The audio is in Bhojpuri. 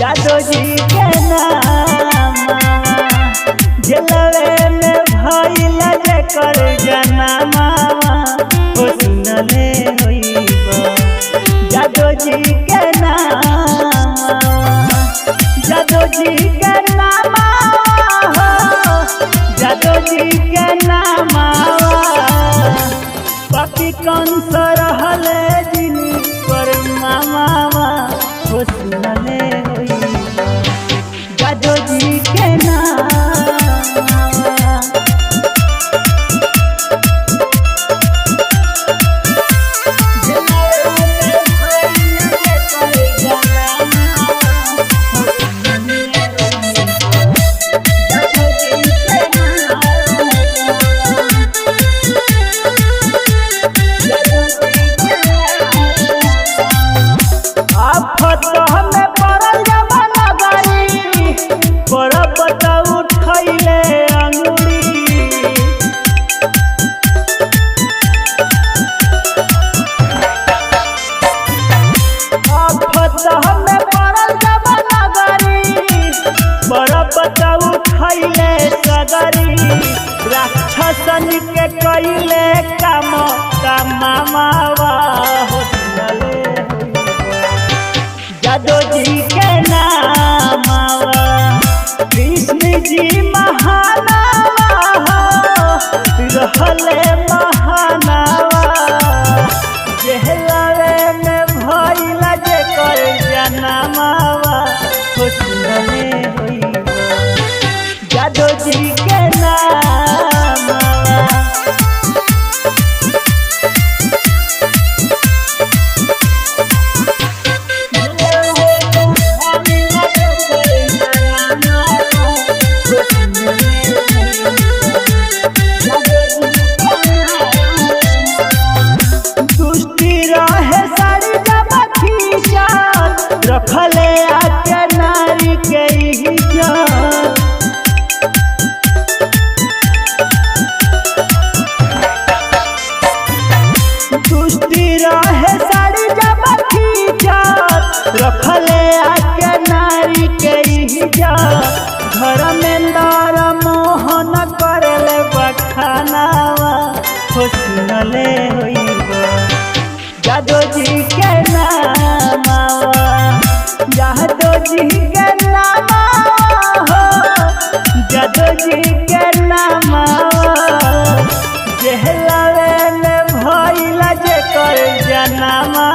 जादो जी के नाम जलवे में भइल जेकर जनमा हो सुनले होइबा जादो जी के नाम जादो जी के नाम जादो जी के नाम पति कंस रहले जिनी पर मामा हो सुनले होइबा जादो जी के नाम उठैले सगरी राक्षसन के कैले काम मामावा हो सुनले जादो जी के नाम कृष्ण जी महानावा रहले महानावा जेहलावे में भइल जेकर जनमावा हो सुनले जादो जी के नाम दुष्टि रहे सारी जमा खींचा रखले आके नारी के इज्जत दुष्टि रहे साड़ी जमा खींचत रखले आके नारी के इज्जत घर में दर मोहन करले बखानावा हो सुनले होइबा जादो जी के नाम जादो जी के नाम हो जादो जी के नाम जेहलावे में भइल जेकर जनमा